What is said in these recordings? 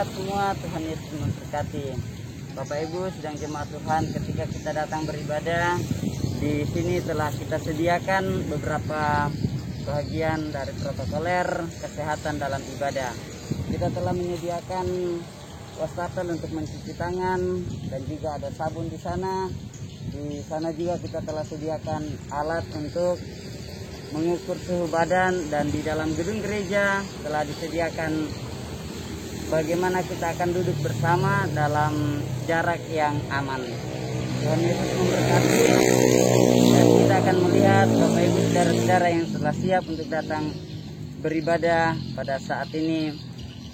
sehat semua. Tuhan Yesus memberkati. Bapak Ibu sedang jemaat Tuhan, ketika kita datang beribadah, di sini telah kita sediakan beberapa bagian dari protokoler kesehatan dalam ibadah. Kita telah menyediakan wastafel untuk mencuci tangan dan juga ada sabun di sana. Di sana juga kita telah sediakan alat untuk mengukur suhu badan, dan di dalam gedung gereja telah disediakan bagaimana kita akan duduk bersama dalam jarak yang aman. Tuhan Yesus memberkati, dan kita akan melihat Bapak Ibu saudara-saudara yang telah siap untuk datang beribadah pada saat ini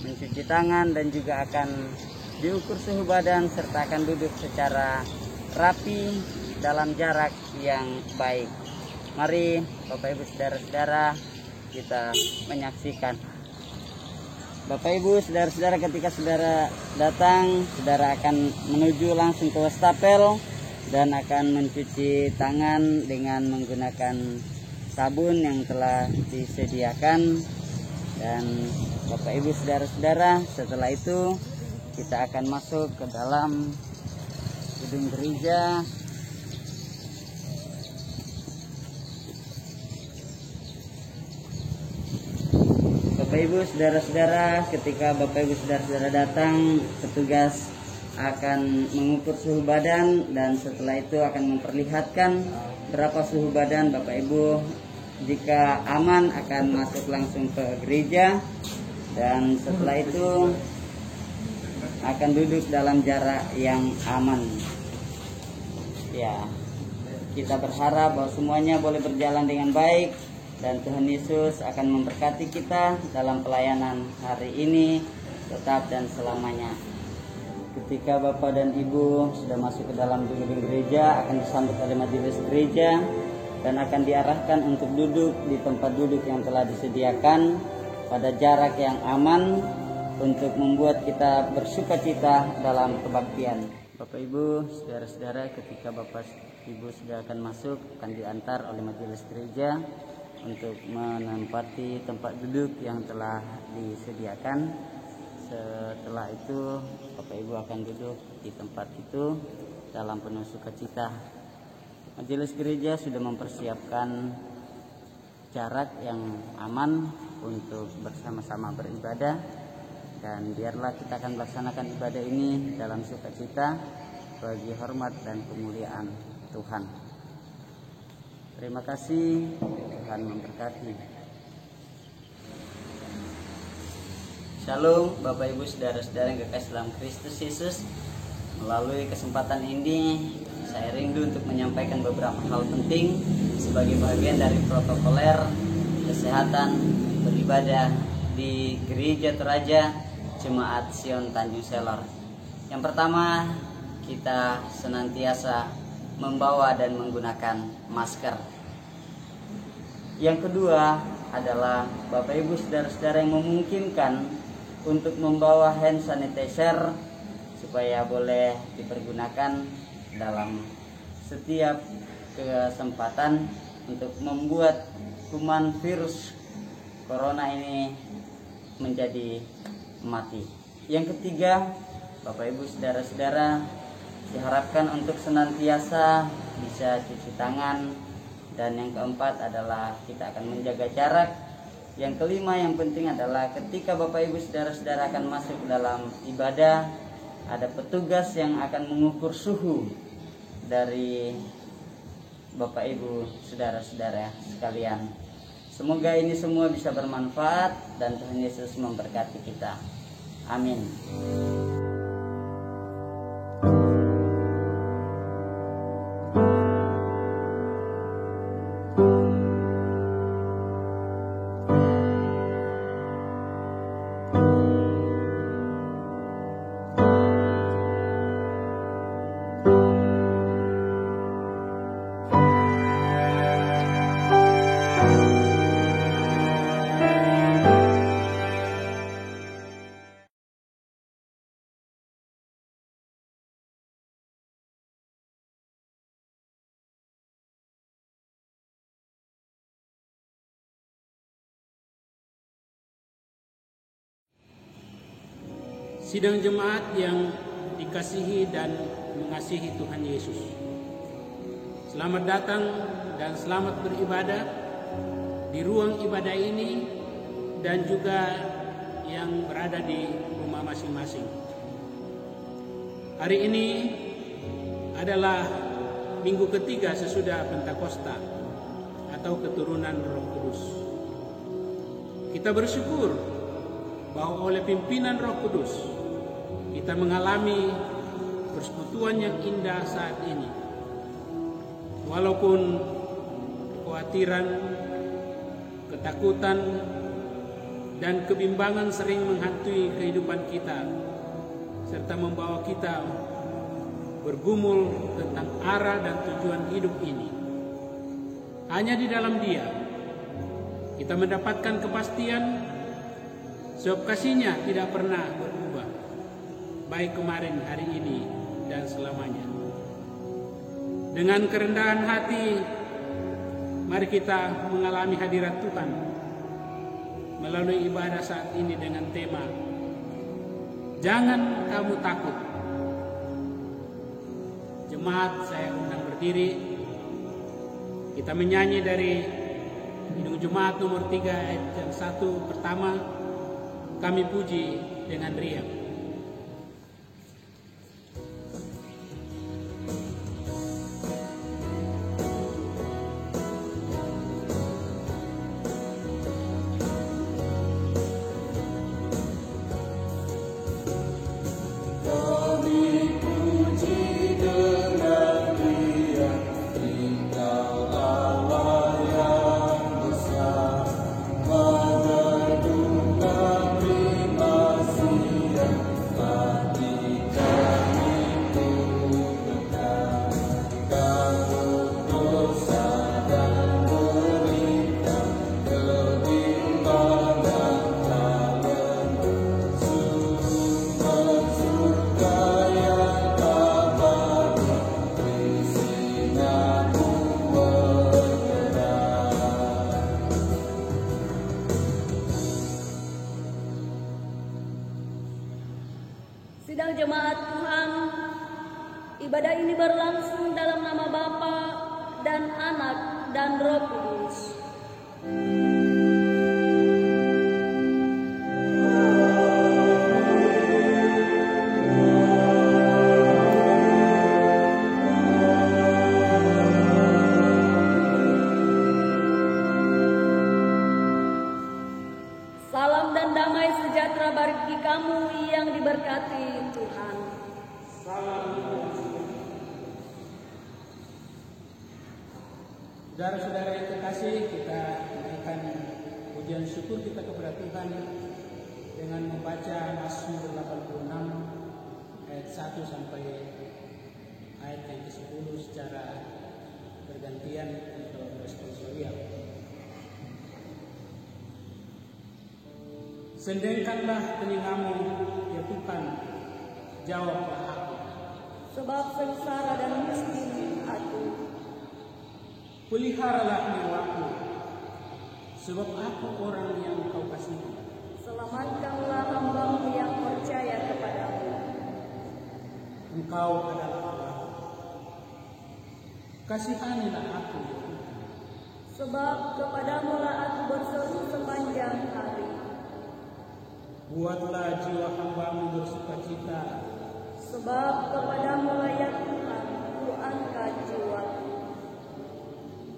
mencuci tangan dan juga akan diukur suhu badan serta akan duduk secara rapi dalam jarak yang baik. Mari Bapak Ibu saudara-saudara kita menyaksikan. Bapak Ibu saudara-saudara, ketika saudara datang, saudara akan menuju langsung ke wastafel dan akan mencuci tangan dengan menggunakan sabun yang telah disediakan. Dan Bapak Ibu saudara-saudara, setelah itu kita akan masuk ke dalam gedung gereja. Bapak Ibu saudara-saudara, ketika Bapak Ibu saudara-saudara datang, petugas akan mengukur suhu badan dan setelah itu akan memperlihatkan berapa suhu badan Bapak Ibu. Jika aman akan masuk langsung ke gereja, dan setelah itu akan duduk dalam jarak yang aman. Ya, kita berharap bahwa semuanya boleh berjalan dengan baik dan Tuhan Yesus akan memberkati kita dalam pelayanan hari ini tetap dan selamanya. Ketika Bapak dan Ibu sudah masuk ke dalam gedung gereja, akan disambut oleh majelis gereja dan akan diarahkan untuk duduk di tempat duduk yang telah disediakan pada jarak yang aman untuk membuat kita bersukacita dalam kebaktian. Bapak Ibu saudara-saudara, ketika Bapak Ibu sudah akan masuk, akan diantar oleh majelis gereja untuk menempati tempat duduk yang telah disediakan. Setelah itu Bapak Ibu akan duduk di tempat itu dalam penuh sukacita. Majelis gereja sudah mempersiapkan jarak yang aman untuk bersama-sama beribadah, dan biarlah kita akan melaksanakan ibadah ini dalam sukacita bagi hormat dan kemuliaan Tuhan. Terima kasih, Tuhan memberkati. Shalom Bapak Ibu saudara-saudara yang kekasih dalam Kristus Yesus. Melalui kesempatan ini saya rindu untuk menyampaikan beberapa hal penting sebagai bagian dari protokoler kesehatan beribadah di Gereja Toraja Jemaat Sion Tanjung Selor. Yang pertama, kita senantiasa membawa dan menggunakan masker. Yang kedua adalah Bapak Ibu saudara-saudara yang memungkinkan untuk membawa hand sanitizer supaya boleh dipergunakan dalam setiap kesempatan untuk membuat kuman virus corona ini menjadi mati. Yang ketiga, Bapak Ibu saudara-saudara, diharapkan untuk senantiasa bisa cuci tangan. Dan yang keempat adalah kita akan menjaga jarak. Yang kelima yang penting adalah ketika Bapak Ibu saudara-saudara akan masuk dalam ibadah, ada petugas yang akan mengukur suhu dari Bapak Ibu saudara-saudara sekalian. Semoga ini semua bisa bermanfaat dan Tuhan Yesus memberkati kita. Amin. Sidang jemaat yang dikasihi dan mengasihi Tuhan Yesus, selamat datang dan selamat beribadah di ruang ibadah ini dan juga yang berada di rumah masing-masing. Hari ini adalah minggu ketiga sesudah Pentakosta atau keturunan Roh Kudus. Kita bersyukur bahwa oleh pimpinan Roh Kudus kita mengalami persekutuan yang indah saat ini. Walaupun kekhawatiran, ketakutan, dan kebimbangan sering menghantui kehidupan kita, serta membawa kita bergumul tentang arah dan tujuan hidup ini. Hanya di dalam Dia kita mendapatkan kepastian, sebab kasih-Nya tidak pernah berubah, baik kemarin, hari ini, dan selamanya. Dengan kerendahan hati, mari kita mengalami hadirat Tuhan melalui ibadah saat ini dengan tema Jangan Kamu Takut. Jemaat, saya undang berdiri. Kita menyanyi dari Kidung Jemaat nomor 3 ayat yang 1 pertama, Kami puji dengan riang. Sidang jemaat Tuhan, ibadah ini berlangsung dalam nama Bapa dan Anak dan Roh Kudus. Salam dan damai sejahtera bagi kamu yang diberkati Tuhan. Saudara-saudara yang terkasih, kita menaikkan pujian syukur kita kepada Tuhan dengan membaca Mazmur 86 ayat 1 sampai ayat yang ke-10 secara bergantian atau responsorial. Sendengkanlah telingamu, ya Tuhan, jawablah aku. Sebab sengsara dan miskin aku. Peliharalah nyawaku, sebab aku orang yang Kau kasihi. Selamatkanlah hamba-Mu yang percaya kepadamu. Engkau adalah Allah. Kasihanilah aku, ya Tuhan. Sebab kepadamu lah aku berseru sepanjang hari. Buatlah jiwa hamba-Mu bersukacita. Sebab kepadamu lah ya Tuhan, ku angkat jiwaku.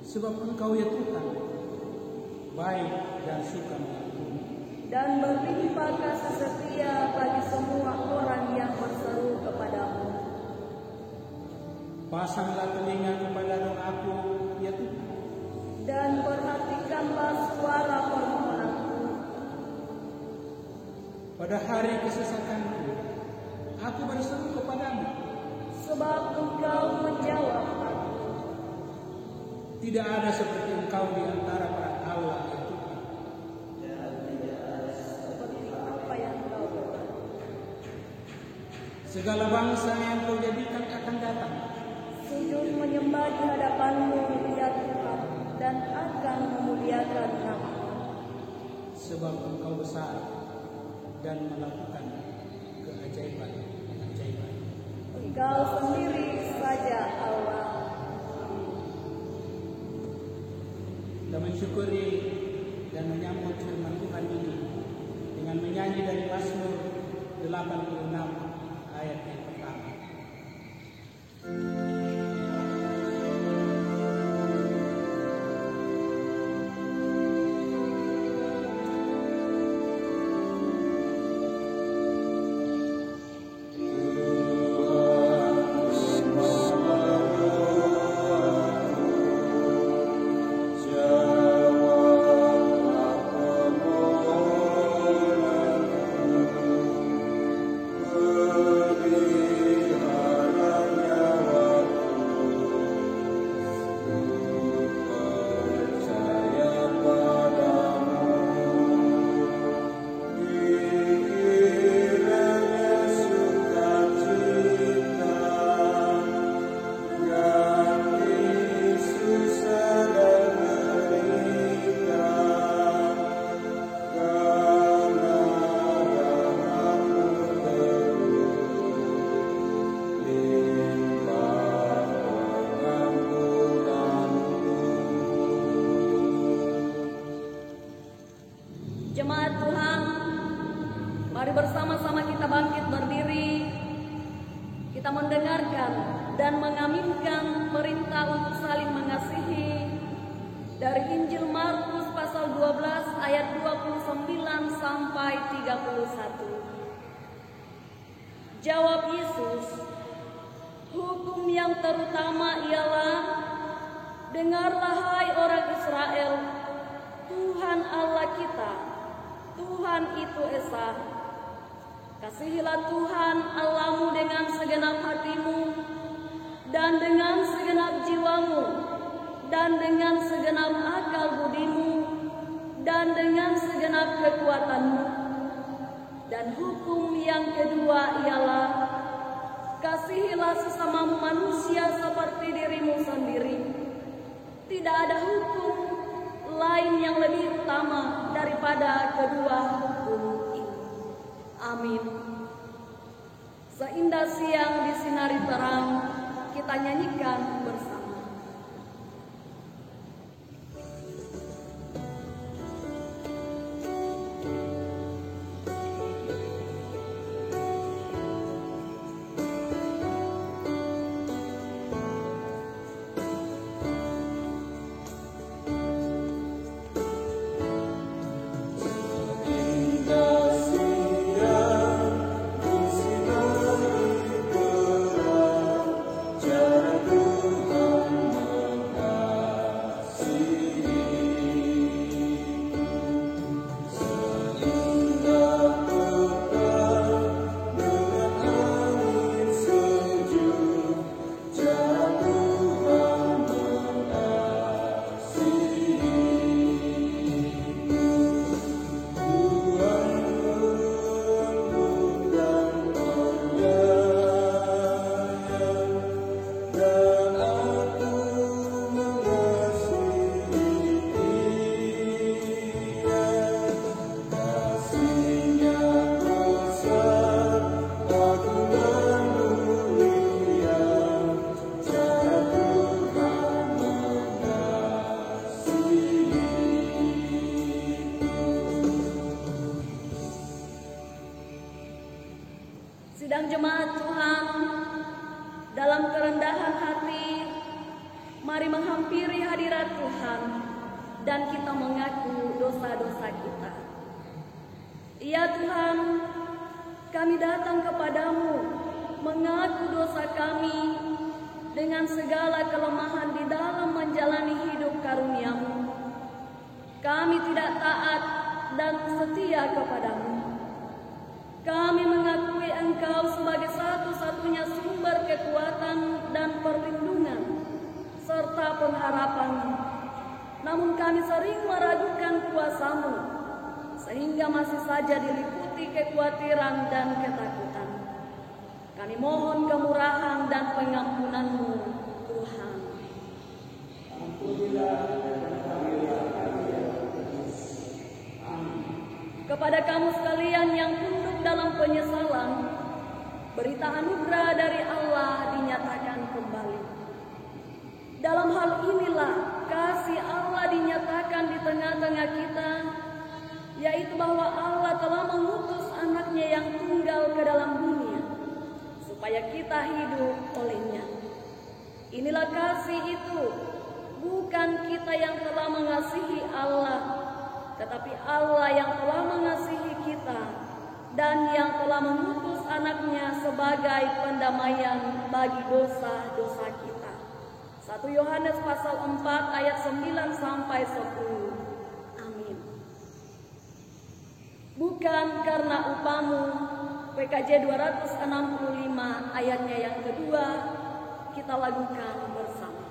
Sebab Engkau, ya Tuhan, baik dan suka mengampuni. Dan berlimpah kasih setia bagi semua orang yang berseru kepadamu. Pasanglah telinga kepada doaku, ya Tuhan. Dan perhatikanlah suara permohonanku. Pada hari kesesakanku, aku berseru kepadamu. Sebab Engkau menjawab aku. Tidak ada seperti Engkau di antara para Allah, ya Tuhan. Seperti apa yang Kau berbuat. Segala bangsa yang Kau jadikan akan datang. Sujud menyembah di hadapan-Mu, ya Tuhan, dan akan memuliakan nama-Mu. Sebab Engkau besar dan melakukan keajaiban. Ajaiban. Engkau sendiri saja Allah. Kita mensyukuri dan menyambut firman Tuhan ini dengan menyanyi dari Mazmur 86 ayat yang pertama. Jemaat Tuhan, mari bersama-sama kita bangkit berdiri. Kita mendengarkan dan mengaminkan perintah untuk saling mengasihi dari Injil Markus pasal 12 ayat 29 sampai 31. Jawab Yesus, hukum yang terutama ialah, dengarlah hai orang Israel, Tuhan Allah kita, Tuhan itu esa. Kasihilah Tuhan Allahmu dengan segenap hatimu, dan dengan segenap jiwamu, dan dengan segenap akal budimu, dan dengan segenap kekuatanmu. Dan hukum yang kedua ialah, kasihilah sesamamu manusia seperti dirimu sendiri. Tidak ada hukum lain yang lebih utama daripada kedua hukum ini. Amin. Seindah siang disinari terang, kita nyanyikan bersama. Sidang jemaat Tuhan, dalam kerendahan hati, mari menghampiri hadirat Tuhan dan kita mengaku dosa-dosa kita. Ya Tuhan, kami datang kepadamu mengaku dosa kami dengan segala kelemahan di dalam menjalani hidup karunia-Mu. Kami tidak taat dan setia kepadamu. Kami mengakui Engkau sebagai satu-satunya sumber kekuatan dan perlindungan serta pengharapan. Namun kami sering meragukan kuasa-Mu, sehingga masih saja diliputi kekhawatiran dan ketakutan. Kami mohon kemurahan dan pengampunan-Mu, Tuhan. Kepada kamu sekalian yang tunduk dalam penyesalan, berita anugerah dari Allah dinyatakan kembali. Dalam hal inilah kasih Allah dinyatakan di tengah-tengah kita, yaitu bahwa Allah telah mengutus anaknya yang tunggal ke dalam dunia, supaya kita hidup olehnya. Inilah kasih itu, bukan kita yang telah mengasihi Allah, tetapi Allah yang telah mengasihi kita dan yang telah mengutus anaknya sebagai pendamaian bagi dosa-dosa kita. 1 Yohanes pasal 4 ayat 9 sampai 10. Amin. Bukan karena upamu, PKJ 265 ayatnya yang kedua, kita lakukan bersama.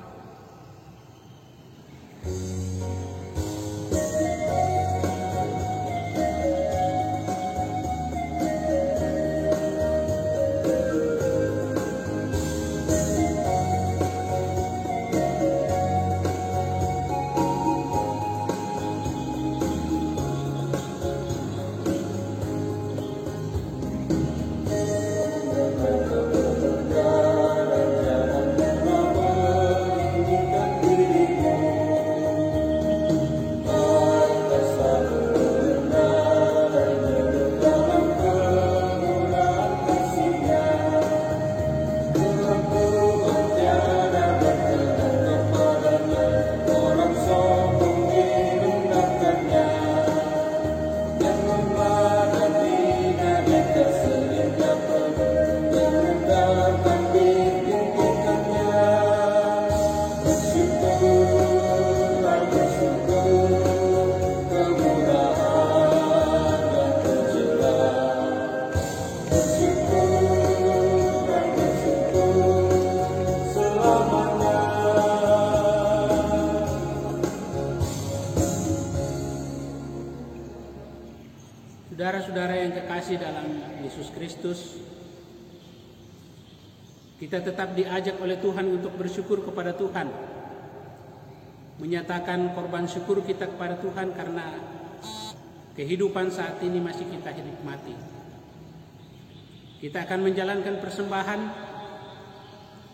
Saudara-saudara yang kekasih dalam Yesus Kristus, kita tetap diajak oleh Tuhan untuk bersyukur kepada Tuhan, menyatakan korban syukur kita kepada Tuhan karena kehidupan saat ini masih kita nikmati. Kita akan menjalankan persembahan,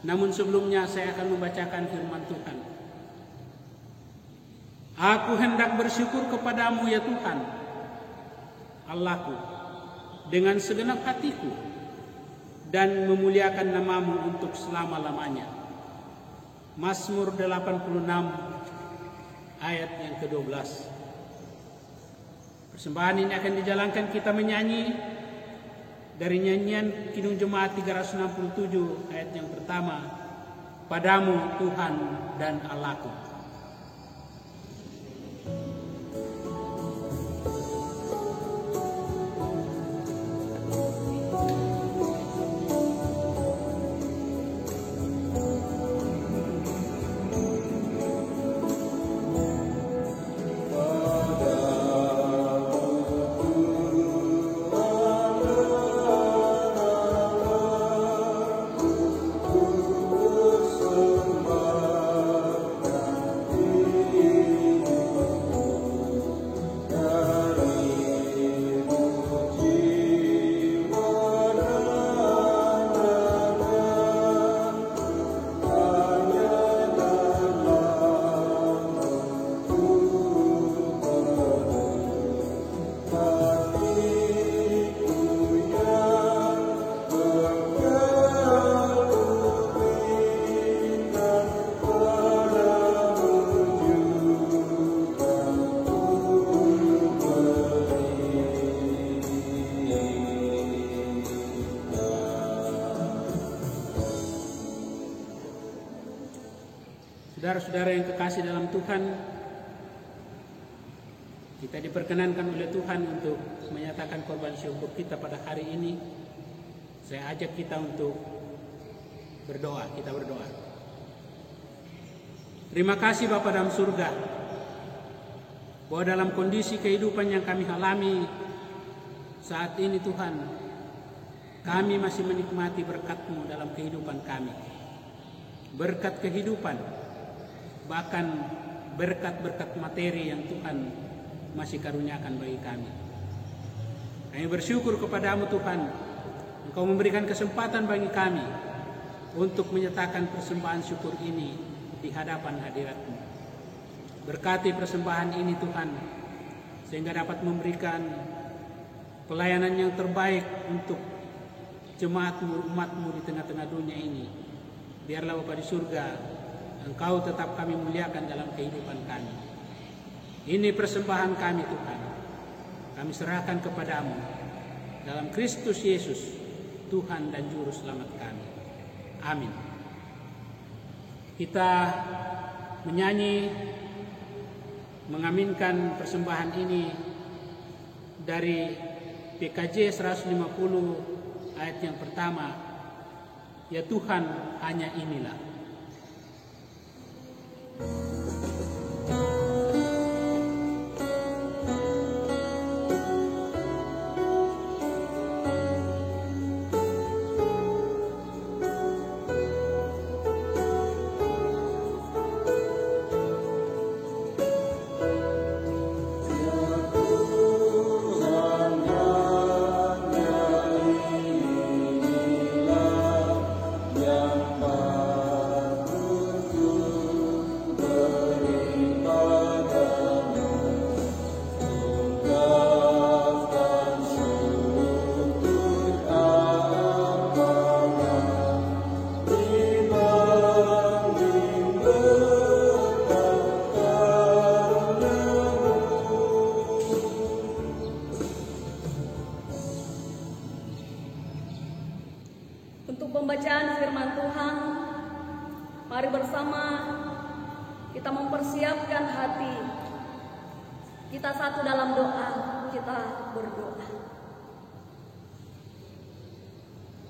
namun sebelumnya saya akan membacakan firman Tuhan. Aku hendak bersyukur kepadamu ya Tuhan, Allahku, dengan segenap hatiku dan memuliakan namamu untuk selama-lamanya. Mazmur 86 ayat yang ke-12. Persembahan ini akan dijalankan kita menyanyi dari nyanyian Kidung Jemaat 367 ayat yang pertama, Padamu Tuhan dan Allahku. Saudara-saudara yang kekasih dalam Tuhan, kita diperkenankan oleh Tuhan untuk menyatakan korban syukur kita pada hari ini. Saya ajak kita untuk berdoa, kita berdoa. Terima kasih Bapa dalam surga, bahwa dalam kondisi kehidupan yang kami alami saat ini Tuhan, kami masih menikmati berkat-Mu dalam kehidupan kami. Berkat kehidupan, bahkan berkat-berkat materi yang Tuhan masih karuniakan bagi kami. Kami bersyukur kepadamu Tuhan, Engkau memberikan kesempatan bagi kami untuk menyatakan persembahan syukur ini di hadapan hadirat-Mu. Berkati persembahan ini Tuhan, sehingga dapat memberikan pelayanan yang terbaik untuk jemaat-Mu, umat-Mu di tengah-tengah dunia ini. Biarlah Bapa di surga, Engkau tetap kami muliakan dalam kehidupan kami. Ini persembahan kami Tuhan, kami serahkan kepadamu dalam Kristus Yesus, Tuhan dan Juru Selamat kami. Amin. Kita menyanyi, mengaminkan persembahan ini dari PKJ 150 ayat yang pertama. Ya Tuhan, hanya inilah. Untuk pembacaan firman Tuhan, mari bersama kita mempersiapkan hati. Kita satu dalam doa, kita berdoa.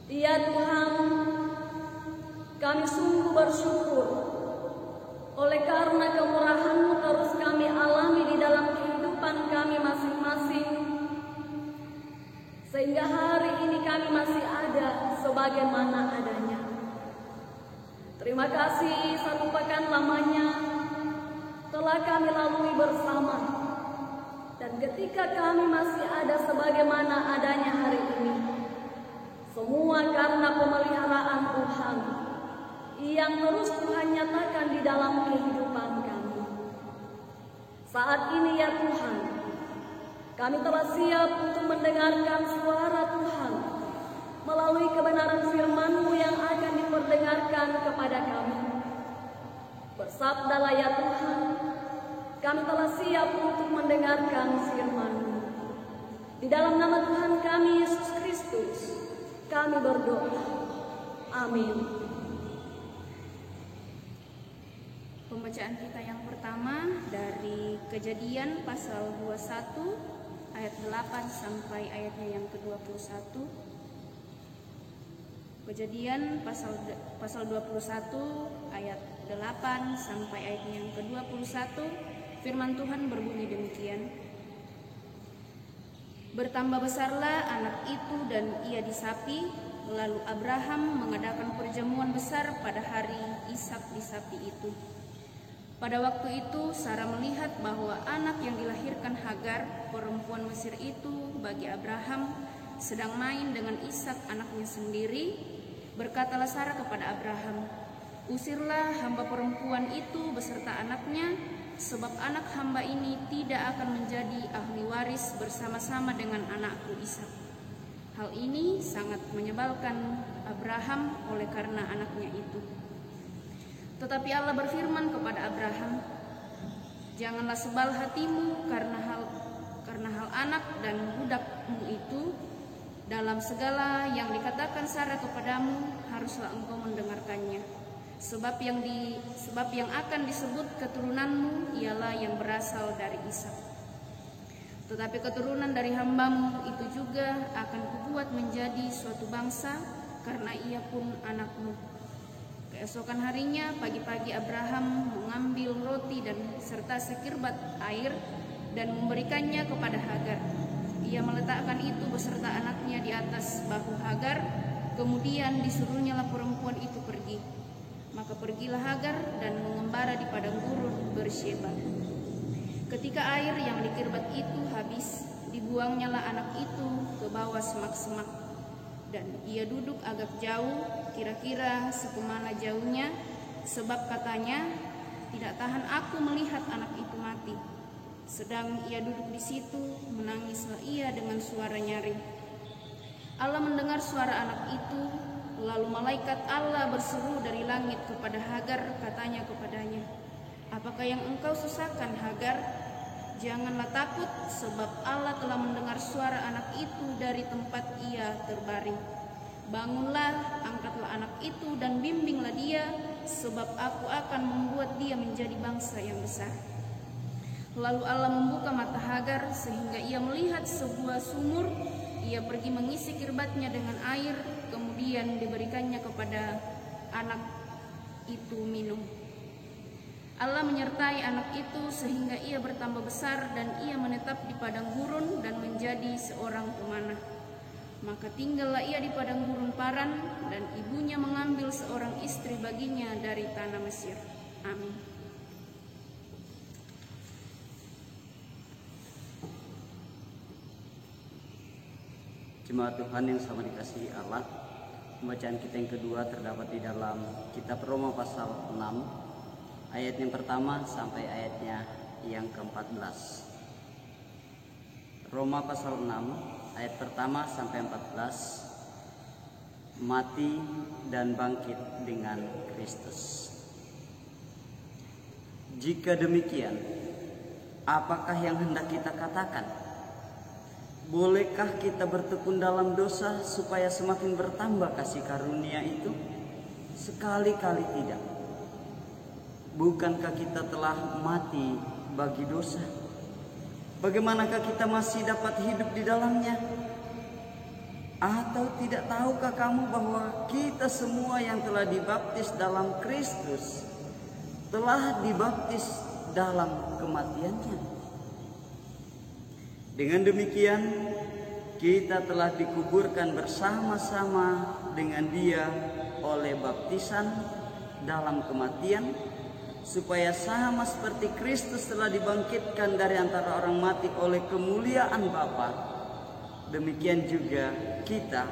Ya Tuhan, kami sungguh bersyukur oleh karena kemurahan-Mu terus kami alami di dalam kehidupan kami masing-masing, sehingga hari ini kami masih ada sebagaimana adanya. Terima kasih, satu pekan lamanya telah kami lalui bersama, dan ketika kami masih ada sebagaimana adanya hari ini, semua karena pemeliharaan Tuhan yang terus Tuhan nyatakan di dalam kehidupan kami. Saat ini ya Tuhan, kami telah siap untuk mendengarkan suara Tuhan melalui kebenaran firman-Mu yang akan diperdengarkan kepada kami. Bersabdalah ya Tuhan, kami telah siap untuk mendengarkan firman-Mu. Di dalam nama Tuhan kami Yesus Kristus, kami berdoa. Amin. Pembacaan kita yang pertama dari Kejadian pasal 21 ayat 8 sampai ayatnya yang ke-21. Kejadian pasal 21 ayat 8 sampai ayatnya yang ke-21. Firman Tuhan berbunyi demikian. Bertambah besarlah anak itu dan ia disapi, lalu Abraham mengadakan perjamuan besar pada hari Ishak disapi itu. Pada waktu itu Sarah melihat bahwa anak yang dilahirkan Hagar, perempuan Mesir itu, bagi Abraham sedang main dengan Ishak anaknya sendiri. Berkatalah Sarah kepada Abraham, "Usirlah hamba perempuan itu beserta anaknya, sebab anak hamba ini tidak akan menjadi ahli waris bersama-sama dengan anakku Ishak." Hal ini sangat menyebalkan Abraham oleh karena anaknya itu. Tetapi Allah berfirman kepada Abraham, "Janganlah sebal hatimu karena hal anak dan budakmu itu. Dalam segala yang dikatakan Sarah kepadamu, haruslah engkau mendengarkannya. Sebab yang akan disebut keturunanmu ialah yang berasal dari Ishak. Tetapi keturunan dari hambamu itu juga akan kubuat menjadi suatu bangsa, karena ia pun anakmu." Keesokan harinya pagi-pagi Abraham mengambil roti dan serta sekirbat air dan memberikannya kepada Hagar. Ia meletakkan itu beserta anaknya di atas bahu Hagar, kemudian disuruhnyalah perempuan itu pergi. Maka pergilah Hagar dan mengembara di padang gurun Beersheba. Ketika air yang dikirbat itu habis, dibuangnyalah anak itu ke bawah semak-semak. Dan ia duduk agak jauh, kira-kira sekemana jauhnya, sebab katanya, tidak tahan aku melihat anak itu mati. Sedang ia duduk di situ, menangislah ia dengan suara nyaring. Allah mendengar suara anak itu, lalu malaikat Allah berseru dari langit kepada Hagar, katanya kepadanya, apakah yang engkau susahkan, Hagar? Janganlah takut, sebab Allah telah mendengar suara anak itu dari tempat ia terbaring. Bangunlah, angkatlah anak itu dan bimbinglah dia, sebab aku akan membuat dia menjadi bangsa yang besar. Lalu Allah membuka mata Hagar sehingga ia melihat sebuah sumur. Ia pergi mengisi kirbatnya dengan air, kemudian diberikannya kepada anak itu minum. Allah menyertai anak itu sehingga ia bertambah besar dan ia menetap di padang gurun dan menjadi seorang pemanah. Maka tinggallah ia di padang gurun Paran, dan ibunya mengambil seorang istri baginya dari tanah Mesir. Amin. Jemaat Tuhan yang sama dikasihi Allah, pembacaan kita yang kedua terdapat di dalam kitab Roma pasal 6, ayat yang pertama sampai ayatnya yang ke-14. Roma pasal 6 ayat pertama sampai 14. Mati dan bangkit dengan Kristus. Jika demikian, apakah yang hendak kita katakan? Bolehkah kita bertekun dalam dosa supaya semakin bertambah kasih karunia itu? Sekali-kali tidak. Bukankah kita telah mati bagi dosa? Bagaimanakah kita masih dapat hidup di dalamnya? Atau tidak tahukah kamu bahwa kita semua yang telah dibaptis dalam Kristus telah dibaptis dalam kematiannya? Dengan demikian, kita telah dikuburkan bersama-sama dengan Dia oleh baptisan dalam kematian, supaya sama seperti Kristus telah dibangkitkan dari antara orang mati oleh kemuliaan Bapa, demikian juga kita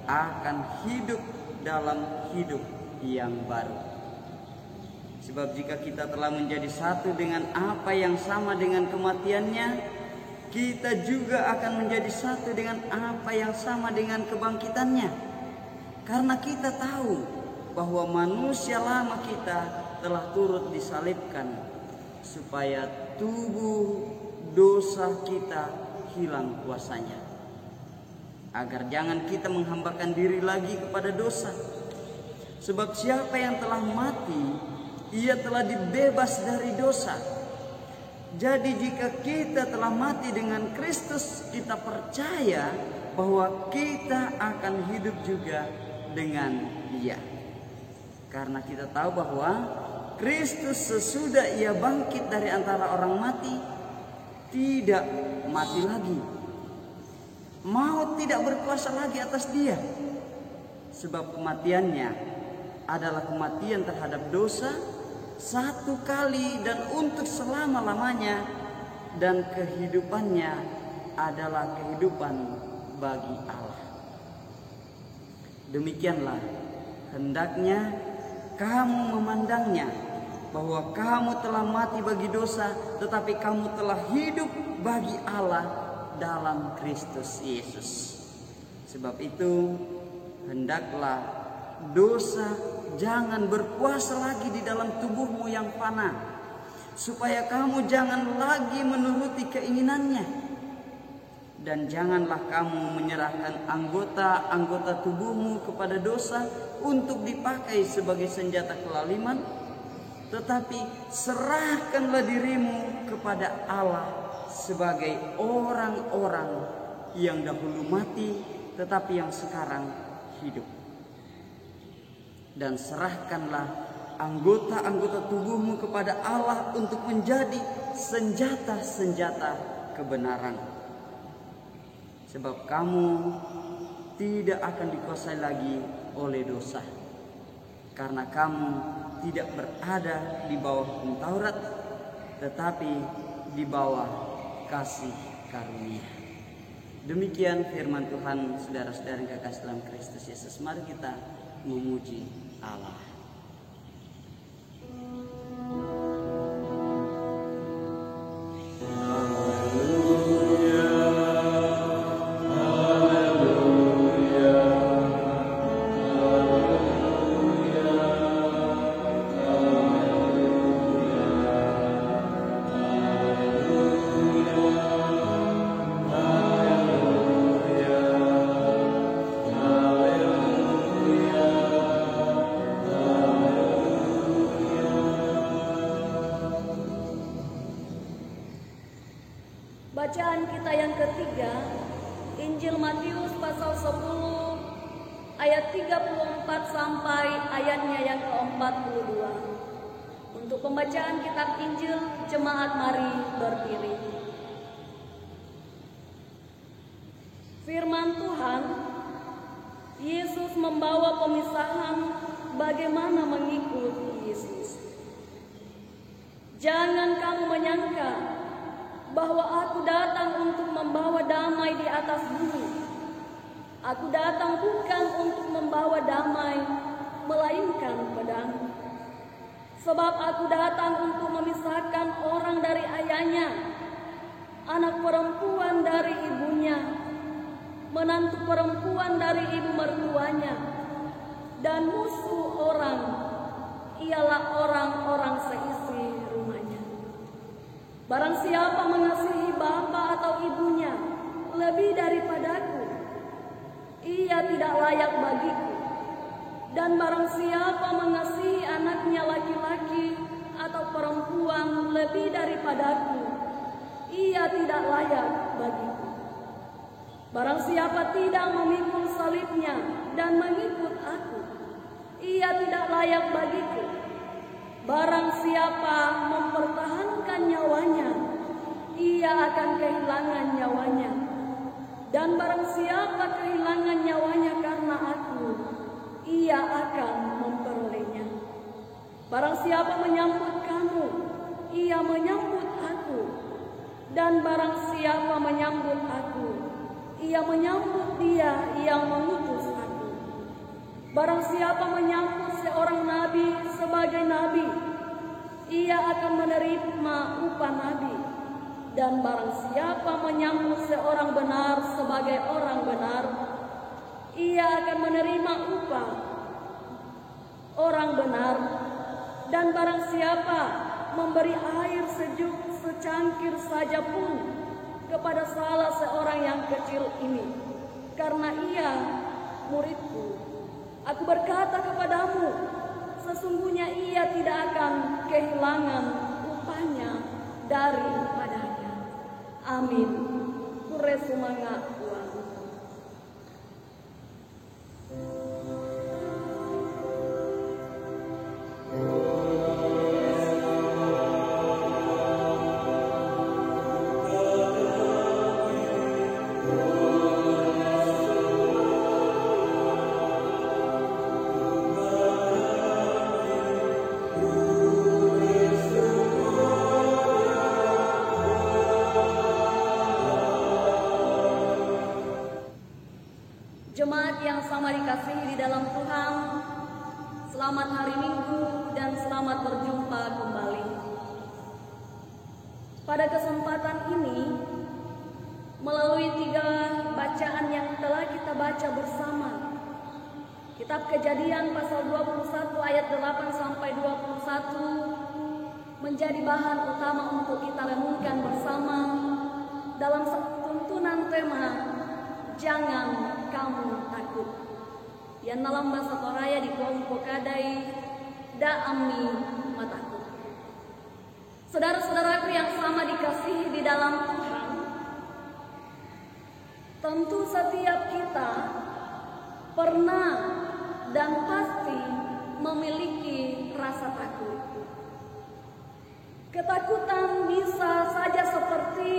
akan hidup dalam hidup yang baru. Sebab jika kita telah menjadi satu dengan apa yang sama dengan kematiannya, kita juga akan menjadi satu dengan apa yang sama dengan kebangkitannya. Karena kita tahu bahwa manusia lama kita telah turut disalibkan, supaya tubuh dosa kita hilang kuasanya, agar jangan kita menghambakan diri lagi kepada dosa. Sebab siapa yang telah mati, ia telah dibebas dari dosa. Jadi jika kita telah mati dengan Kristus, kita percaya bahwa kita akan hidup juga dengan Dia. Karena kita tahu bahwa Kristus sesudah ia bangkit dari antara orang mati, tidak mati lagi. Maut tidak berkuasa lagi atas dia. Sebab kematiannya adalah kematian terhadap dosa satu kali dan untuk selama-lamanya, dan kehidupannya adalah kehidupan bagi Allah. Demikianlah hendaknya kamu memandangnya, bahwa kamu telah mati bagi dosa, tetapi kamu telah hidup bagi Allah dalam Kristus Yesus. Sebab itu, hendaklah dosa jangan berkuasa lagi di dalam tubuhmu yang fana, supaya kamu jangan lagi menuruti keinginannya. Dan janganlah kamu menyerahkan anggota-anggota tubuhmu kepada dosa untuk dipakai sebagai senjata kelaliman, tetapi serahkanlah dirimu kepada Allah sebagai orang-orang yang dahulu mati tetapi yang sekarang hidup. Dan serahkanlah anggota-anggota tubuhmu kepada Allah untuk menjadi senjata-senjata kebenaran. Sebab kamu tidak akan dikuasai lagi oleh dosa, karena kamu tidak berada di bawah hukum Taurat, tetapi di bawah kasih karunia. Demikian firman Tuhan, saudara-saudara yang kekasih dalam Kristus Yesus. Mari kita memuji Allah. Bacaan kita yang ketiga, Injil Matius pasal 10 ayat 34 sampai ayatnya yang ke-42. Untuk pembacaan kitab Injil, jemaat mari berdiri. Firman Tuhan, Yesus membawa pemisahan bagaimana mengikut Yesus. Jangan kamu menyangka bahwa aku datang untuk membawa damai di atas bumi. Aku datang bukan untuk membawa damai, melainkan pedang. Sebab aku datang untuk memisahkan orang dari ayahnya, anak perempuan dari ibunya, menantu perempuan dari ibu mertuanya, dan musuh orang ialah orang-orang seisi rumahnya. Barang siapa mengasihi bapa atau ibunya lebih daripadaku, ia tidak layak bagiku. Dan barang siapa mengasihi anaknya laki-laki atau perempuan lebih daripadaku, ia tidak layak bagiku. Barang siapa tidak memikul salibnya dan mengikut aku, ia tidak layak bagiku. Barang siapa mempertahankan nyawanya, ia akan kehilangan nyawanya. Dan barang siapa kehilangan nyawanya karena aku, ia akan memperolehnya. Barang siapa menyambut kamu, ia menyambut aku. Dan barang siapa menyambut aku, ia menyambut dia yang mengutus aku. Barang siapa menyambut seorang nabi sebagai nabi, ia akan menerima upah nabi. Dan barang siapa menyambut seorang benar sebagai orang benar, ia akan menerima upah orang benar. Dan barang siapa memberi air sejuk secangkir saja pun kepada salah seorang yang kecil ini, karena ia muridku, aku berkata kepadamu, sesungguhnya ia tidak akan kehilangan upahnya daripadanya. Amin. Kure semangat Tuhan. Jemaat yang sama dikasihi di dalam Tuhan, selamat hari Minggu dan selamat berjumpa kembali. Pada kesempatan ini, melalui 3 bacaan yang telah kita baca bersama, Kitab Kejadian pasal 21 ayat 8 sampai 21 menjadi bahan utama untuk kita renungkan bersama dalam tuntunan tema Jangan Kamu Takut, yang dalam bahasa Toraya di kelompok kadai Da'ami Matakut. Saudara-saudaraku yang sama dikasihi di dalam Tuhan, tentu setiap kita pernah dan pasti memiliki rasa takut. Ketakutan bisa saja seperti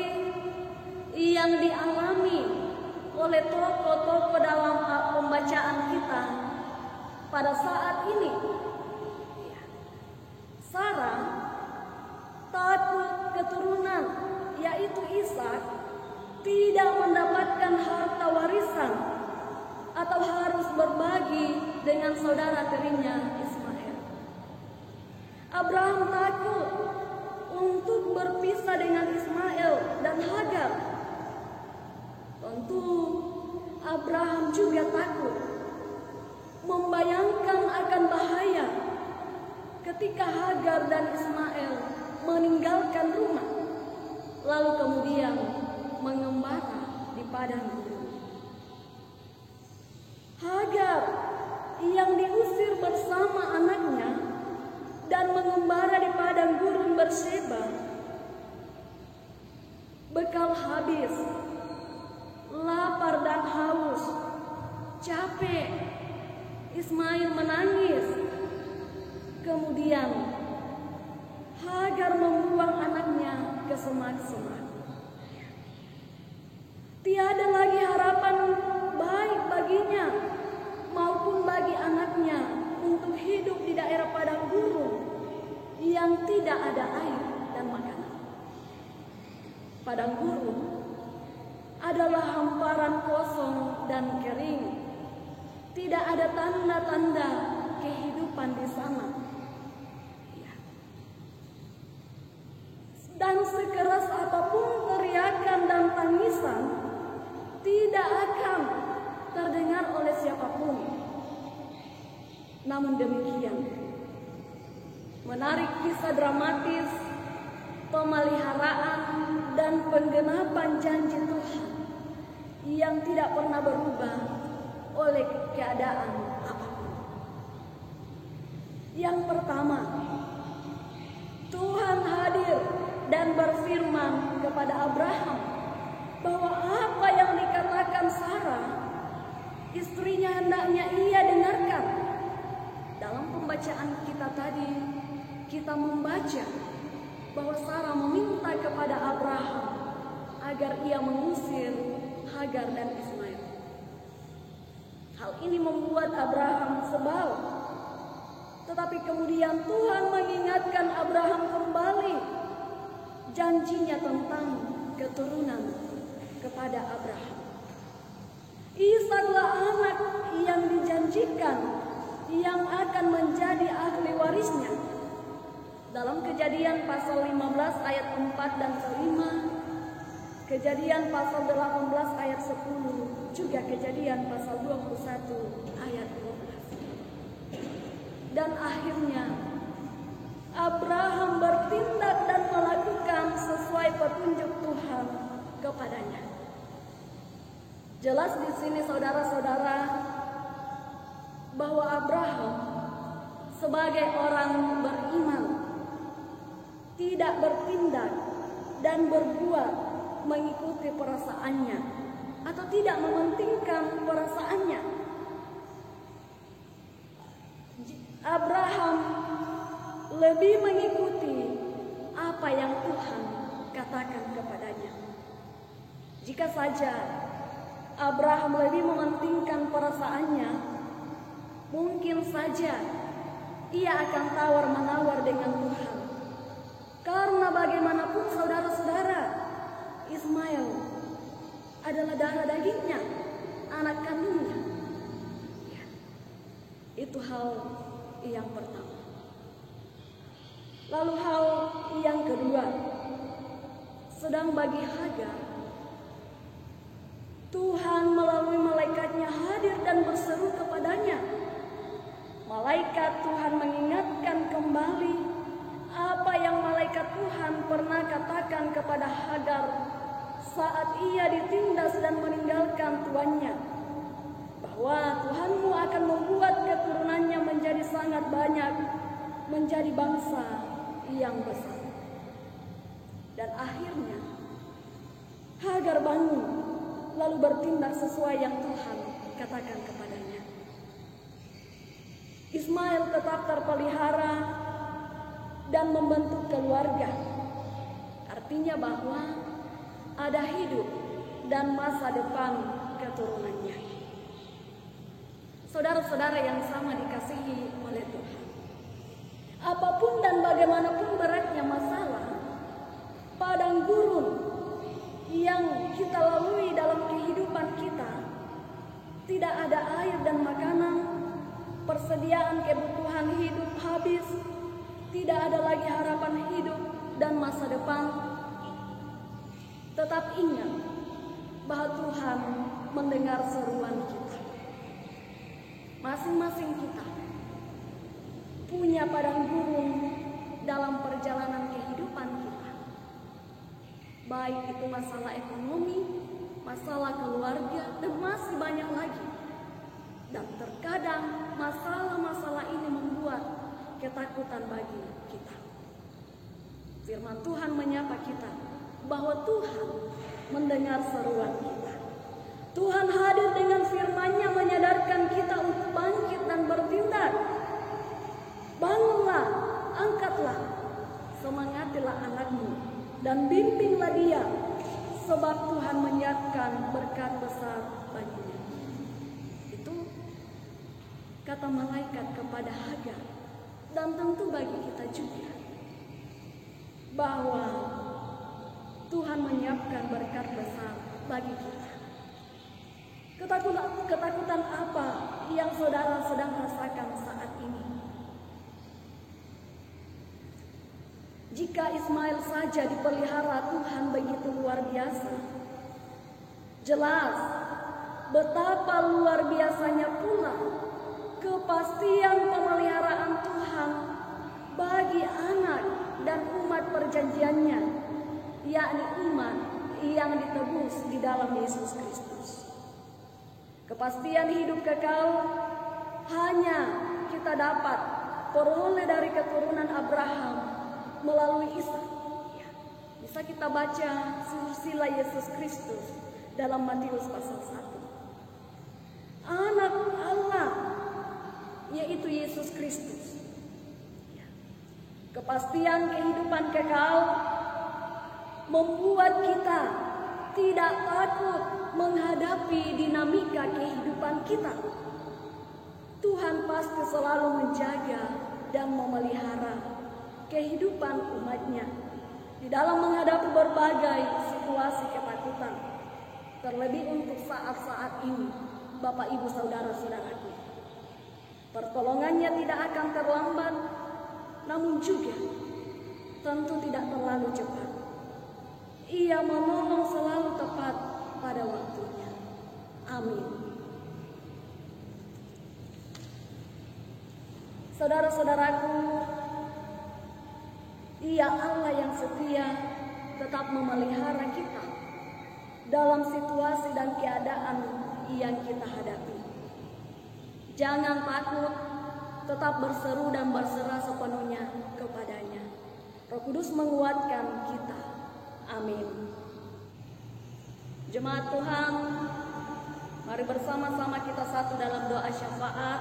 yang dialami oleh tokoh-tokoh dalam pembacaan kita pada saat ini. Sarah takut keturunan, yaitu Ishak, tidak mendapatkan atau harus berbagi dengan saudara tirinya Ismail. Abraham takut untuk berpisah dengan Ismail dan Hagar. Tentu Abraham juga takut, membayangkan akan bahaya ketika Hagar dan Ismail meninggalkan rumah, lalu kemudian mengembara di padang gurun. Hagar yang diusir bersama anaknya dan mengembara di padang gurun Berseba, bekal habis, lapar dan haus, capek, Ismail menangis. Kemudian Hagar membuang anaknya ke semak-semak. Tiada lagi harapan baik baginya maupun bagi anaknya untuk hidup di daerah padang gurun yang tidak ada air dan makanan. Padang gurun adalah hamparan kosong dan kering. Tidak ada tanda-tanda kehidupan di sana. Dan sekeras apapun teriakan dan tangisan tidak akan terdengar oleh siapapun. Namun demikian, menarik kisah dramatis pemeliharaan dan penggenapan janji Tuhan yang tidak pernah berubah oleh keadaan apapun. Yang pertama, Tuhan hadir dan berfirman kepada Abraham bahwa apa yang dikatakan Sarah, istrinya, hendaknya ia dengarkan. Dalam pembacaan kita tadi, kita membaca bahwa Sarah meminta kepada Abraham agar ia mengusir Hagar dan Ismail. Hal ini membuat Abraham sebal. Tetapi kemudian Tuhan mengingatkan Abraham kembali janjinya tentang keturunan kepada Abraham. Ishaklah anak yang dijanjikan yang akan menjadi ahli warisnya. Dalam Kejadian pasal 15 ayat 4 dan 5, Kejadian pasal 18 ayat 10, juga Kejadian pasal 21 ayat 12. Dan akhirnya Abraham bertindak dan melakukan sesuai petunjuk Tuhan kepadanya. Jelas di sini saudara-saudara bahwa Abraham sebagai orang beriman tidak bertindak dan berbuat mengikuti perasaannya atau tidak mementingkan perasaannya. Abraham lebih mengikuti apa yang Tuhan katakan kepadanya. Jika saja Abraham lebih mementingkan perasaannya, mungkin saja ia akan tawar-menawar dengan Tuhan. Karena bagaimanapun saudara-saudara, Ismail adalah darah dagingnya, anak kandungnya. Itu hal yang pertama. Lalu hal yang kedua, sedang bagi Hagar, Tuhan melalui malaikatnya hadir dan berseru kepadanya. Malaikat Tuhan mengingatkan kembali apa yang malaikat Tuhan pernah katakan kepada Hagar saat ia ditindas dan meninggalkan tuannya, bahwa Tuhanmu akan membuat keturunannya menjadi sangat banyak, menjadi bangsa yang besar. Dan akhirnya Hagar bangun lalu bertindak sesuai yang Tuhan katakan kepadanya. Ismail tetap terpelihara dan membentuk keluarga. Artinya bahwa ada hidup dan masa depan keturunannya. Saudara-saudara yang sama dikasihi oleh Tuhan, apapun dan bagaimanapun beratnya masalah, padang gurun yang kita lalui dalam kehidupan kita, tidak ada air dan makanan, persediaan kebutuhan hidup habis, tidak ada lagi harapan hidup dan masa depan. Tetap ingat bahwa Tuhan mendengar seruan kita. Masing-masing kita punya padang gurun dalam perjalanan kehidupan kita. Baik itu masalah ekonomi, masalah keluarga, dan masih banyak lagi. Dan terkadang masalah-masalah ini membuat ketakutan bagi kita. Firman Tuhan menyapa kita bahwa Tuhan mendengar seruan kita. Tuhan hadir dengan firman-Nya menyadarkan kita untuk bangkit dan bertindak. Bangunlah, angkatlah, semangatilah anakmu, dan bimbinglah dia, sebab Tuhan menyiapkan berkat besar baginya. Itu kata malaikat kepada Hagar, dan tentu bagi kita juga, bahwa Tuhan menyiapkan berkat besar bagi kita. Ketakutan apa yang saudara sedang rasakan saat ini? Jika Ismail saja dipelihara Tuhan begitu luar biasa, jelas betapa luar biasanya pula kepastian pemeliharaan Tuhan bagi anak dan umat perjanjiannya, yakni umat yang ditebus di dalam Yesus Kristus. Kepastian hidup kekal hanya kita dapat peroleh dari keturunan Abraham melalui Ishak. Bisa kita baca silsilah Yesus Kristus dalam Matius pasal 1. Anak Allah, yaitu Yesus Kristus. Kepastian kehidupan kekal membuat kita tidak takut menghadapi dinamika kehidupan kita. Tuhan pasti selalu menjaga dan memelihara kehidupan umat-Nya di dalam menghadapi berbagai situasi ketakutan. Terlebih untuk saat-saat ini, Bapak Ibu Saudara-saudaraku, pertolongannya tidak akan terlambat, namun juga tentu tidak terlalu cepat. Ia menolong selalu tepat pada waktunya. Amin. Saudara-saudaraku, Dia Allah yang setia tetap memelihara kita dalam situasi dan keadaan yang kita hadapi. Jangan takut, tetap berseru dan berserah sepenuhnya kepadanya. Roh Kudus menguatkan kita. Amin. Jemaat Tuhan, mari bersama-sama kita satu dalam doa syafaat.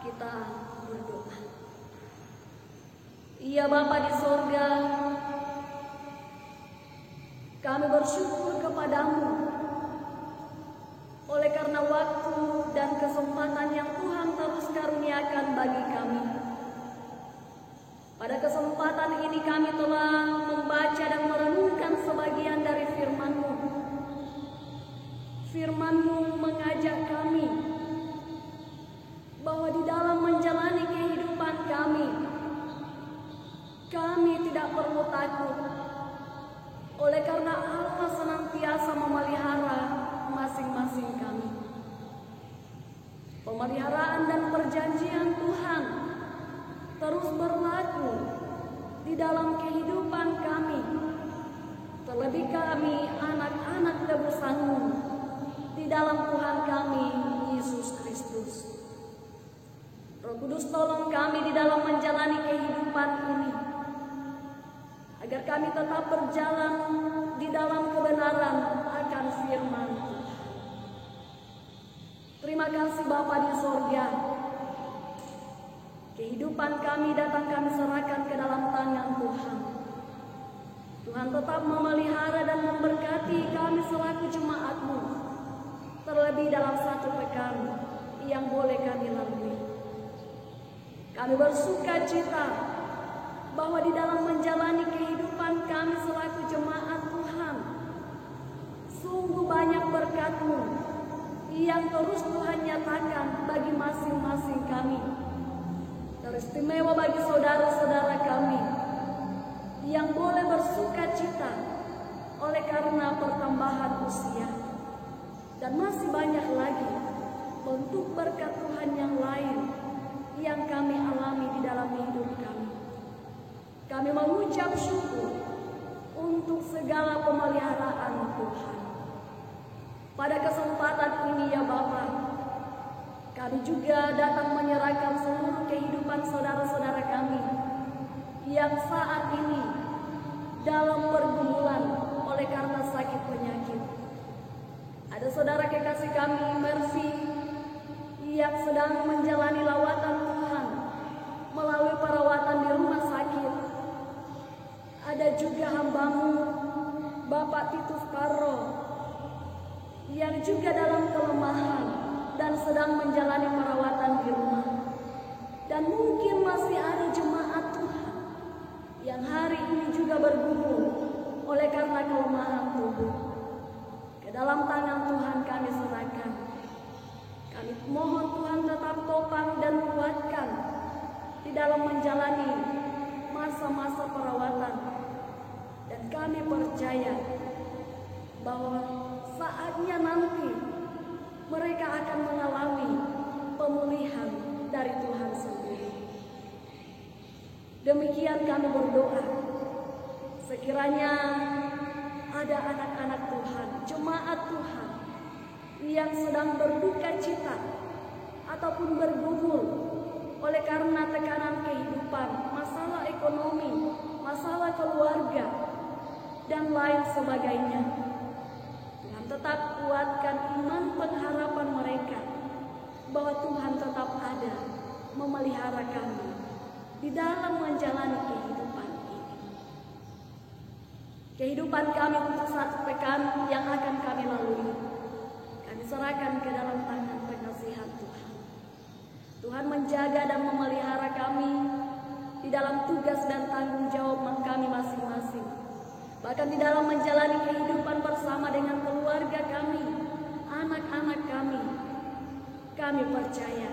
Kita berdoa. Ya Bapa di sorga, kami bersyukur kepadamu oleh karena waktu dan kesempatan yang Tuhan terus karuniakan bagi kami. Pada kesempatan ini kami telah membaca dan merenungkan sebagian dari firman-Mu. Firman-Mu mengajak kami bahwa di dalam menjalani kehidupan kami tidak perlu takut, oleh karena Allah senantiasa memelihara masing-masing kami. Pemeliharaan dan perjanjian Tuhan terus berlaku di dalam kehidupan kami, terlebih kami anak-anak tebus-Mu di dalam Tuhan kami Yesus Kristus. Roh Kudus, tolong kami di dalam menjalani kehidupan ini, agar kami tetap berjalan di dalam kebenaran akan firman Tuhan. Terima kasih Bapa di sorga. Kehidupan kami datang kami serahkan ke dalam tangan Tuhan. Tuhan tetap memelihara dan memberkati kami selaku jemaat-Mu, terlebih dalam satu pekan yang boleh kami lalui. Kami bersuka cita bahwa di dalam menjalani kehidupan kami selaku jemaat Tuhan, sungguh banyak berkat-Mu yang terus Tuhan nyatakan bagi masing-masing kami. Teristimewa bagi saudara-saudara kami yang boleh bersuka cita oleh karena pertambahan usia. Dan masih banyak lagi bentuk berkat Tuhan yang lain yang kami alami di dalam hidup kami. Kami mengucap syukur untuk segala pemeliharaan Tuhan. Pada kesempatan ini ya Bapa, kami juga datang menyerahkan seluruh kehidupan saudara-saudara kami yang saat ini dalam pergumulan oleh karena sakit penyakit. Ada saudara kekasih kami Mercy yang sedang menjalani lawatan Tuhan melalui perawatan di rumah sakit. Ada juga hambamu Bapak Titus Parro yang juga dalam kelemahan dan sedang menjalani perawatan di rumah. Dan mungkin masih ada jemaat Tuhan yang hari ini juga bergumul oleh karena kelemahan tubuh. Ke dalam tangan Tuhan kami serahkan. Kami mohon Tuhan tetap topang dan kuatkan di dalam menjalani masa-masa perawatan. Dan kami percaya bahwa saatnya nanti mereka akan mengalami pemulihan dari Tuhan sendiri. Demikian kami berdoa, sekiranya ada anak-anak Tuhan, jemaat Tuhan yang sedang berduka cita ataupun bergumul oleh karena tekanan kehidupan, masalah ekonomi, masalah keluarga, dan lain sebagainya. Tuhan tetap kuatkan iman pengharapan mereka bahwa Tuhan tetap ada memelihara kami di dalam menjalani kehidupan ini. Kehidupan kami untuk satu pekan yang akan kami lalui, kami serahkan ke dalam tangan pengasihan Tuhan. Tuhan menjaga dan memelihara kami di dalam tugas dan tanggung jawab kami masing-masing. Bahkan di dalam menjalani kehidupan bersama dengan keluarga kami, anak-anak kami. Kami percaya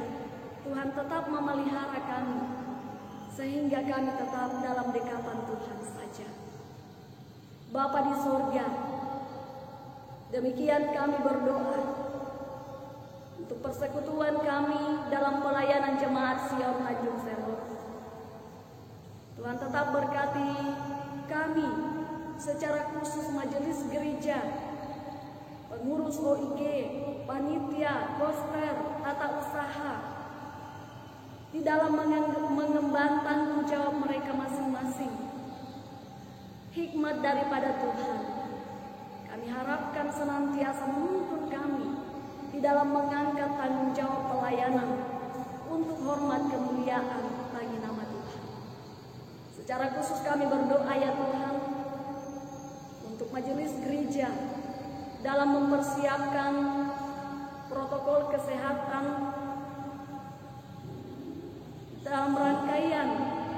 Tuhan tetap memelihara kami, sehingga kami tetap dalam dekapan Tuhan saja. Bapa di sorga, demikian kami berdoa untuk persekutuan kami dalam pelayanan jemaat Sion Tanjung Serow. Tuhan tetap berkati kami secara khusus majelis gereja, pengurus OIG, panitia, koster, tata usaha, di dalam mengemban tanggung jawab mereka masing-masing. Hikmat daripada Tuhan, kami harapkan senantiasa menuntun kami di dalam mengangkat tanggung jawab pelayanan untuk hormat kemuliaan bagi nama Tuhan. Secara khusus kami berdoa ya Tuhan, untuk majelis gereja dalam mempersiapkan protokol kesehatan dalam rangkaian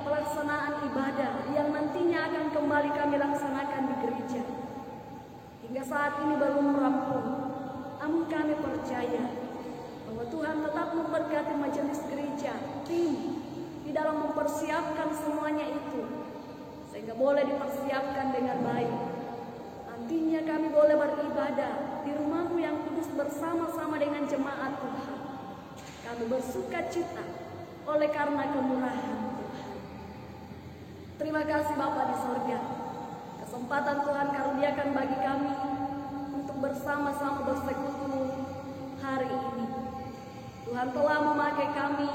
pelaksanaan ibadah yang nantinya akan kembali kami laksanakan di gereja. Hingga saat ini belum rampung, namun kami percaya bahwa Tuhan tetap memberkati majelis gereja, tim di dalam mempersiapkan semuanya itu, sehingga boleh dipersiapkan dengan baik. Nantinya kami boleh beribadah di rumah-Mu yang kudus bersama-sama dengan jemaat Tuhan. Kami bersuka cita oleh karena kemurahan Tuhan. Terima kasih Bapa di sorga, kesempatan Tuhan karuniakan bagi kami untuk bersama-sama bersekutu hari ini. Tuhan telah memakai kami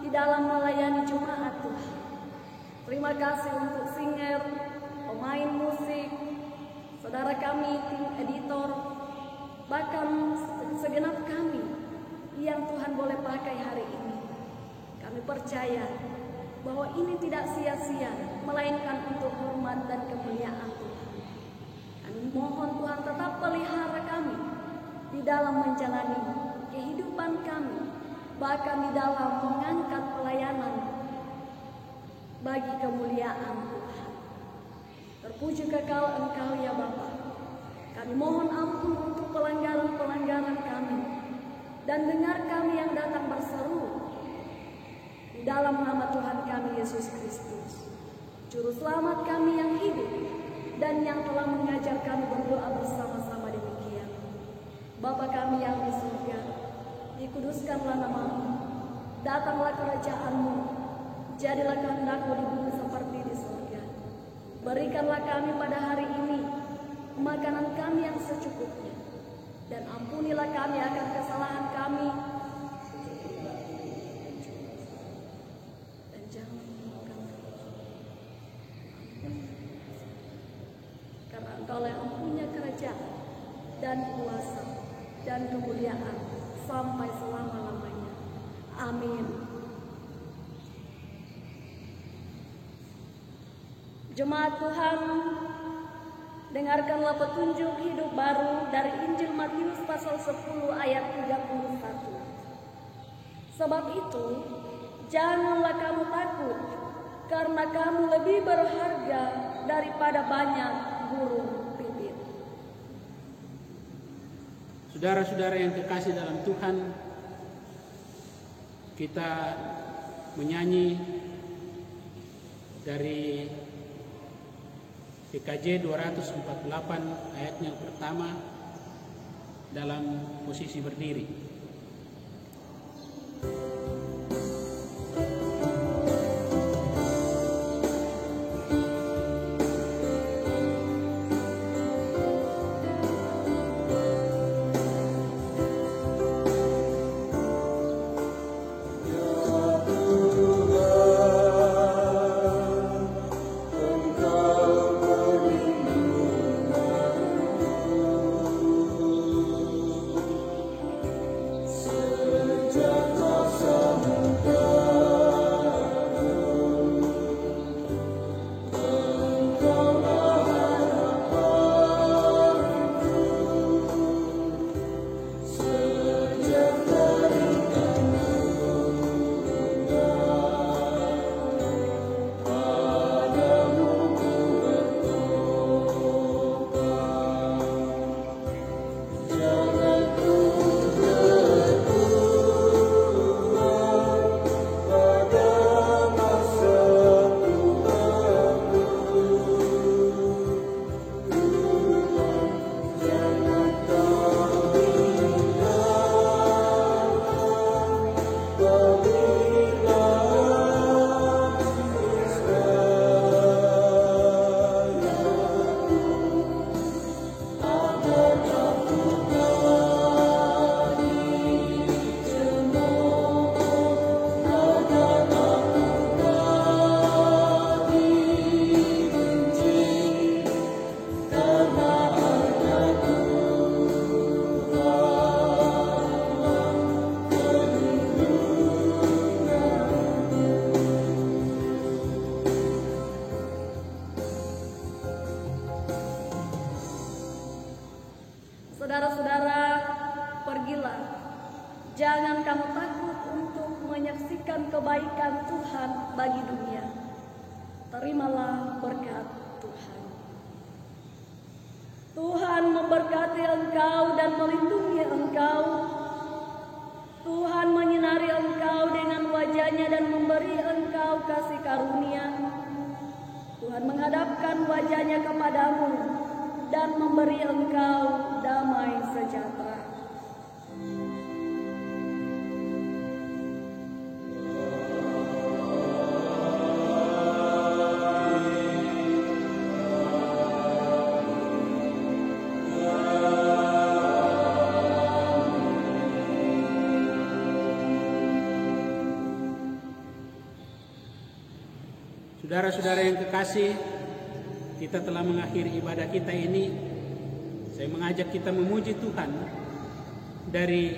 di dalam melayani jemaat Tuhan. Terima kasih untuk singer, pemain musik, saudara kami, tim editor, bahkan segenap kami yang Tuhan boleh pakai hari ini. Kami percaya bahwa ini tidak sia-sia, melainkan untuk hormat dan kemuliaan Tuhan. Kami mohon Tuhan tetap pelihara kami di dalam menjalani kehidupan kami, bahkan di dalam mengangkat pelayanan bagi kemuliaan Tuhan. Terpuji kekal Engkau ya Bapa. Kami mohon ampun untuk pelanggaran-pelanggaran kami, dan dengar kami yang datang berseru di dalam nama Tuhan kami Yesus Kristus, Juru Selamat kami yang hidup dan yang telah mengajar kami berdoa bersama-sama demikian. Bapa kami yang di surga, dikuduskanlah namamu, datanglah kerajaan-Mu, jadilah kehendak-Mu di bumi seperti di surga. Berikanlah kami pada hari ini makanan kami yang secukupnya, dan ampunilah kami akan kesalahan kami, dan jangan menolak kami, karena Engkau yang mempunyai kerajaan dan kuasa dan kemuliaan sampai selama-lamanya. Amin. Jemaat Tuhan, dengarkanlah petunjuk hidup baru dari Injil Matius pasal 10 ayat 31. Sebab itu, janganlah kamu takut, karena kamu lebih berharga daripada banyak burung pipit. Saudara-saudara yang kekasih dalam Tuhan, kita menyanyi dari PKJ 248 ayat yang pertama dalam posisi berdiri. Saudara-saudara, pergilah. Jangan kamu takut untuk menyaksikan kebaikan Tuhan bagi dunia. Terimalah berkat Tuhan. Tuhan memberkati engkau dan melindungi engkau. Tuhan menyinari engkau dengan wajah-Nya dan memberi engkau kasih karunia. Tuhan menghadapkan wajah-Nya kepadamu dan memberi engkau damai sejahtera. Saudara-saudara yang kekasih, kita telah mengakhiri ibadah kita ini. Saya mengajak kita memuji Tuhan dari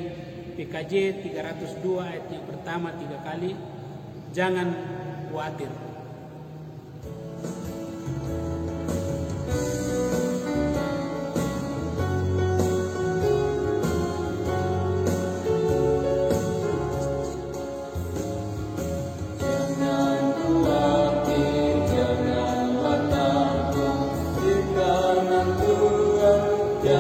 PKJ 302 ayat yang pertama 3 kali. Jangan khawatir. Jangan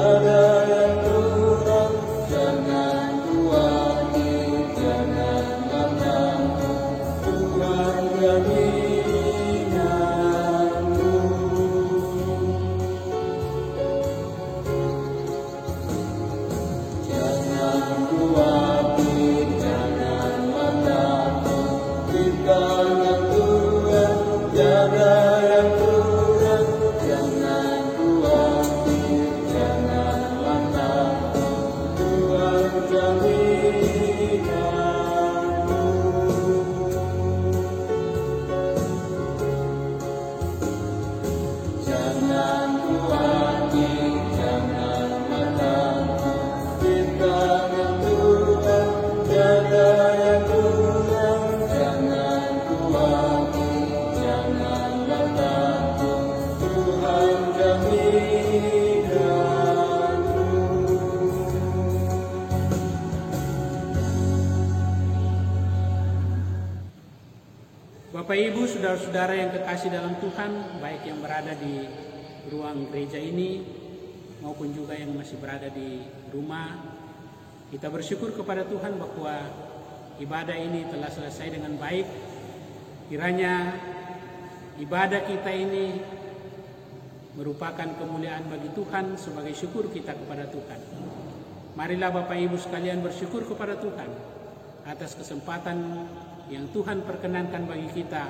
Bapak Ibu, saudara-saudara yang kekasih dalam Tuhan, baik yang berada di ruang gereja ini maupun juga yang masih berada di rumah, kita bersyukur kepada Tuhan bahwa ibadah ini telah selesai dengan baik. Kiranya ibadah kita ini merupakan kemuliaan bagi Tuhan sebagai syukur kita kepada Tuhan. Marilah Bapak Ibu sekalian bersyukur kepada Tuhan atas kesempatan yang Tuhan perkenankan bagi kita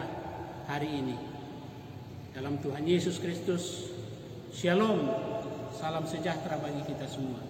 hari ini. Dalam Tuhan Yesus Kristus, Shalom, salam sejahtera bagi kita semua.